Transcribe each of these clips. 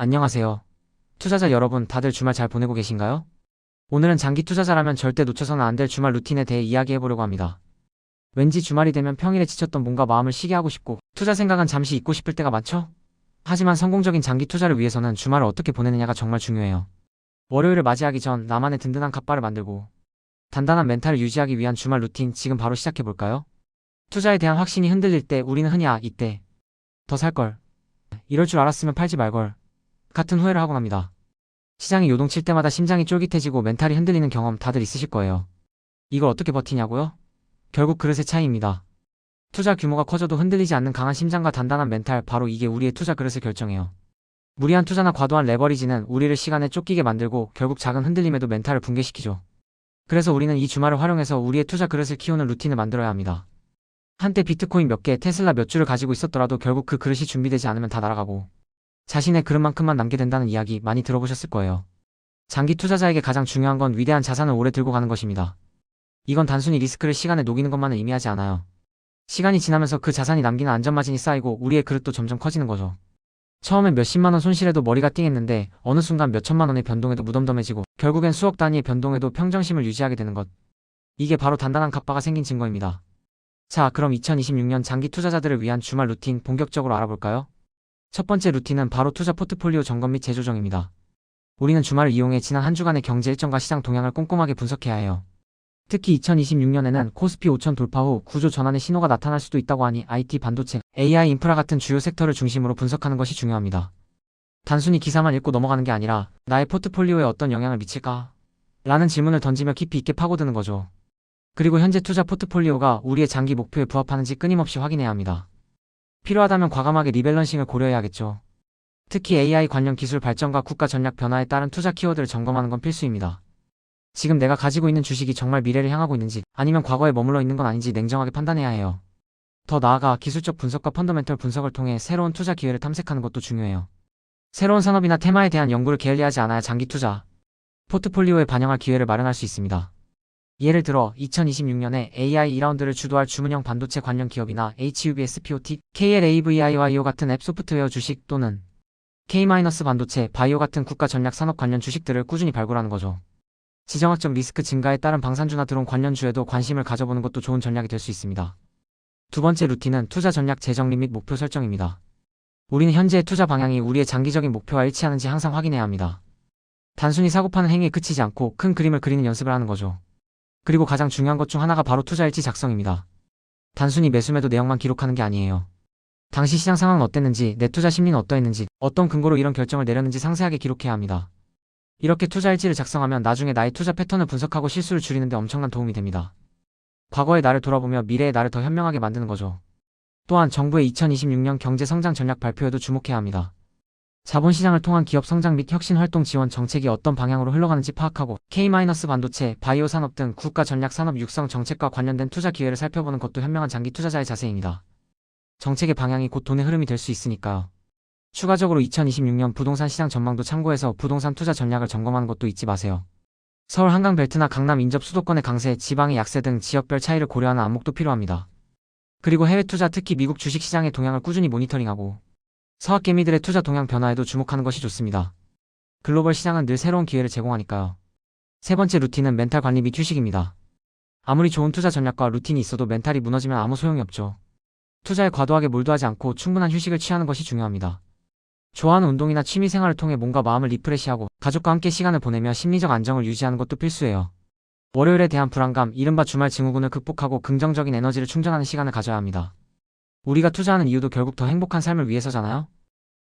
안녕하세요. 투자자 여러분, 다들 주말 잘 보내고 계신가요? 오늘은 장기 투자자라면 절대 놓쳐서는 안 될 주말 루틴에 대해 이야기해보려고 합니다. 왠지 주말이 되면 평일에 지쳤던 몸과 마음을 쉬게 하고 싶고, 투자 생각은 잠시 잊고 싶을 때가 많죠? 하지만 성공적인 장기 투자를 위해서는 주말을 어떻게 보내느냐가 정말 중요해요. 월요일을 맞이하기 전 나만의 든든한 갓바를 만들고, 단단한 멘탈을 유지하기 위한 주말 루틴 지금 바로 시작해볼까요? 투자에 대한 확신이 흔들릴 때 우리는 흔히 이때 더 살걸. 이럴 줄 알았으면 팔지 말걸. 같은 후회를 하곤 합니다. 시장이 요동칠 때마다 심장이 쫄깃해지고 멘탈이 흔들리는 경험 다들 있으실 거예요. 이걸 어떻게 버티냐고요? 결국 그릇의 차이입니다. 투자 규모가 커져도 흔들리지 않는 강한 심장과 단단한 멘탈, 바로 이게 우리의 투자 그릇을 결정해요. 무리한 투자나 과도한 레버리지는 우리를 시간에 쫓기게 만들고 결국 작은 흔들림에도 멘탈을 붕괴시키죠. 그래서 우리는 이 주말을 활용해서 우리의 투자 그릇을 키우는 루틴을 만들어야 합니다. 한때 비트코인 몇 개, 테슬라 몇 주를 가지고 있었더라도 결국 그 그릇이 준비되지 않으면 다 날아가고 자신의 그릇만큼만 남게 된다는 이야기 많이 들어보셨을 거예요. 장기 투자자에게 가장 중요한 건 위대한 자산을 오래 들고 가는 것입니다. 이건 단순히 리스크를 시간에 녹이는 것만을 의미하지 않아요. 시간이 지나면서 그 자산이 남기는 안전마진이 쌓이고 우리의 그릇도 점점 커지는 거죠. 처음엔 몇십만 원 손실해도 머리가 띵했는데 어느 순간 몇천만 원의 변동에도 무덤덤해지고 결국엔 수억 단위의 변동에도 평정심을 유지하게 되는 것. 이게 바로 단단한 갑바가 생긴 증거입니다. 자, 그럼 2026년 장기 투자자들을 위한 주말 루틴 본격적으로 알아볼까요? 첫 번째 루틴은 바로 투자 포트폴리오 점검 및 재조정입니다. 우리는 주말을 이용해 지난 한 주간의 경제 일정과 시장 동향을 꼼꼼하게 분석해야 해요. 특히 2026년에는 코스피 5천 돌파 후 구조 전환의 신호가 나타날 수도 있다고 하니 IT, 반도체, AI, 인프라 같은 주요 섹터를 중심으로 분석하는 것이 중요합니다. 단순히 기사만 읽고 넘어가는 게 아니라 나의 포트폴리오에 어떤 영향을 미칠까? 라는 질문을 던지며 깊이 있게 파고드는 거죠. 그리고 현재 투자 포트폴리오가 우리의 장기 목표에 부합하는지 끊임없이 확인해야 합니다. 필요하다면 과감하게 리밸런싱을 고려해야겠죠. 특히 AI 관련 기술 발전과 국가 전략 변화에 따른 투자 키워드를 점검하는 건 필수입니다. 지금 내가 가지고 있는 주식이 정말 미래를 향하고 있는지 아니면 과거에 머물러 있는 건 아닌지 냉정하게 판단해야 해요. 더 나아가 기술적 분석과 펀더멘털 분석을 통해 새로운 투자 기회를 탐색하는 것도 중요해요. 새로운 산업이나 테마에 대한 연구를 게을리하지 않아야 장기 투자 포트폴리오에 반영할 기회를 마련할 수 있습니다. 예를 들어 2026년에 AI 2라운드를 주도할 주문형 반도체 관련 기업이나 HUBSPOT, KLAVIYO 같은 앱 소프트웨어 주식 또는 K-반도체, 바이오 같은 국가 전략 산업 관련 주식들을 꾸준히 발굴하는 거죠. 지정학적 리스크 증가에 따른 방산주나 드론 관련주에도 관심을 가져보는 것도 좋은 전략이 될 수 있습니다. 두 번째 루틴은 투자 전략 재정립 및 목표 설정입니다. 우리는 현재의 투자 방향이 우리의 장기적인 목표와 일치하는지 항상 확인해야 합니다. 단순히 사고파는 행위에 그치지 않고 큰 그림을 그리는 연습을 하는 거죠. 그리고 가장 중요한 것 중 하나가 바로 투자일지 작성입니다. 단순히 매수매도 내역만 기록하는 게 아니에요. 당시 시장 상황은 어땠는지, 내 투자 심리는 어떠했는지, 어떤 근거로 이런 결정을 내렸는지 상세하게 기록해야 합니다. 이렇게 투자일지를 작성하면 나중에 나의 투자 패턴을 분석하고 실수를 줄이는 데 엄청난 도움이 됩니다. 과거의 나를 돌아보며 미래의 나를 더 현명하게 만드는 거죠. 또한 정부의 2026년 경제 성장 전략 발표에도 주목해야 합니다. 자본시장을 통한 기업 성장 및 혁신활동 지원 정책이 어떤 방향으로 흘러가는지 파악하고 K-반도체, 바이오 산업 등 국가 전략 산업 육성 정책과 관련된 투자 기회를 살펴보는 것도 현명한 장기 투자자의 자세입니다. 정책의 방향이 곧 돈의 흐름이 될 수 있으니까요. 추가적으로 2026년 부동산 시장 전망도 참고해서 부동산 투자 전략을 점검하는 것도 잊지 마세요. 서울 한강벨트나 강남 인접 수도권의 강세, 지방의 약세 등 지역별 차이를 고려하는 안목도 필요합니다. 그리고 해외 투자, 특히 미국 주식시장의 동향을 꾸준히 모니터링하고 서학개미들의 투자 동향 변화에도 주목하는 것이 좋습니다. 글로벌 시장은 늘 새로운 기회를 제공하니까요. 세 번째 루틴은 멘탈 관리 및 휴식입니다. 아무리 좋은 투자 전략과 루틴이 있어도 멘탈이 무너지면 아무 소용이 없죠. 투자에 과도하게 몰두하지 않고 충분한 휴식을 취하는 것이 중요합니다. 좋아하는 운동이나 취미 생활을 통해 몸과 마음을 리프레시하고 가족과 함께 시간을 보내며 심리적 안정을 유지하는 것도 필수예요. 월요일에 대한 불안감, 이른바 주말 증후군을 극복하고 긍정적인 에너지를 충전하는 시간을 가져야 합니다. 우리가 투자하는 이유도 결국 더 행복한 삶을 위해서잖아요?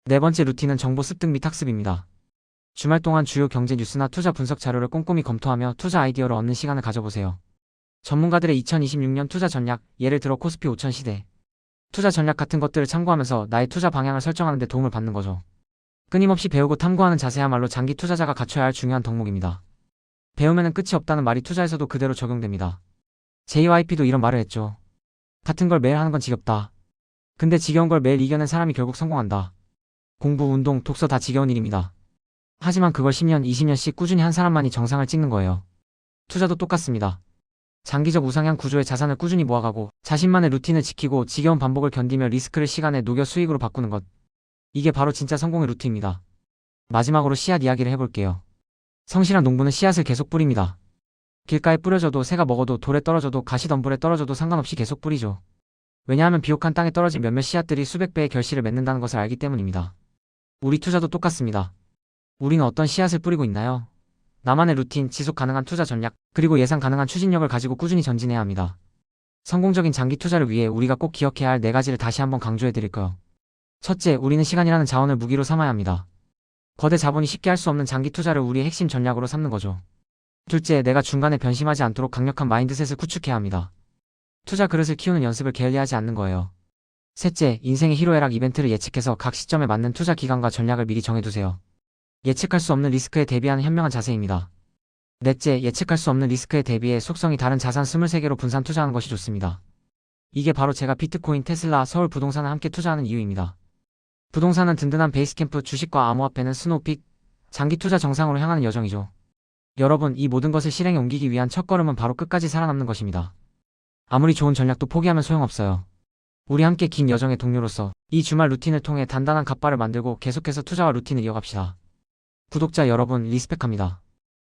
네 번째 루틴은 정보 습득 및 학습입니다. 주말 동안 주요 경제 뉴스나 투자 분석 자료를 꼼꼼히 검토하며 투자 아이디어를 얻는 시간을 가져보세요. 전문가들의 2026년 투자 전략, 예를 들어 코스피 5천 시대 투자 전략 같은 것들을 참고하면서 나의 투자 방향을 설정하는 데 도움을 받는 거죠. 끊임없이 배우고 탐구하는 자세야말로 장기 투자자가 갖춰야 할 중요한 덕목입니다. 배우면은 끝이 없다는 말이 투자에서도 그대로 적용됩니다. JYP도 이런 말을 했죠. 같은 걸 매일 하는 건 지겹다. 근데 지겨운 걸 매일 이겨낸 사람이 결국 성공한다. 공부, 운동, 독서 다 지겨운 일입니다. 하지만 그걸 10년, 20년씩 꾸준히 한 사람만이 정상을 찍는 거예요. 투자도 똑같습니다. 장기적 우상향 구조의 자산을 꾸준히 모아가고 자신만의 루틴을 지키고 지겨운 반복을 견디며 리스크를 시간에 녹여 수익으로 바꾸는 것. 이게 바로 진짜 성공의 루트입니다. 마지막으로 씨앗 이야기를 해볼게요. 성실한 농부는 씨앗을 계속 뿌립니다. 길가에 뿌려져도 새가 먹어도 돌에 떨어져도 가시덤불에 떨어져도 상관없이 계속 뿌리죠. 왜냐하면 비옥한 땅에 떨어진 몇몇 씨앗들이 수백 배의 결실을 맺는다는 것을 알기 때문입니다. 우리 투자도 똑같습니다. 우리는 어떤 씨앗을 뿌리고 있나요? 나만의 루틴, 지속 가능한 투자 전략, 그리고 예상 가능한 추진력을 가지고 꾸준히 전진해야 합니다. 성공적인 장기 투자를 위해 우리가 꼭 기억해야 할 4가지를 다시 한번 강조해 드릴까요? 첫째, 우리는 시간이라는 자원을 무기로 삼아야 합니다. 거대 자본이 쉽게 할 수 없는 장기 투자를 우리의 핵심 전략으로 삼는 거죠. 둘째, 내가 중간에 변심하지 않도록 강력한 마인드셋을 구축해야 합니다. 투자 그릇을 키우는 연습을 게을리하지 않는 거예요. 셋째, 인생의 희로애락 이벤트를 예측해서 각 시점에 맞는 투자 기간과 전략을 미리 정해두세요. 예측할 수 없는 리스크에 대비하는 현명한 자세입니다. 넷째, 예측할 수 없는 리스크에 대비해 속성이 다른 자산 23개로 분산 투자하는 것이 좋습니다. 이게 바로 제가 비트코인, 테슬라, 서울 부동산을 함께 투자하는 이유입니다. 부동산은 든든한 베이스캠프, 주식과 암호화폐는 스노우픽, 장기 투자 정상으로 향하는 여정이죠. 여러분, 이 모든 것을 실행에 옮기기 위한 첫걸음은 바로 끝까지 살아남는 것입니다. 아무리 좋은 전략도 포기하면 소용없어요. 우리 함께 긴 여정의 동료로서 이 주말 루틴을 통해 단단한 갓바를 만들고 계속해서 투자와 루틴을 이어갑시다. 구독자 여러분, 리스펙합니다.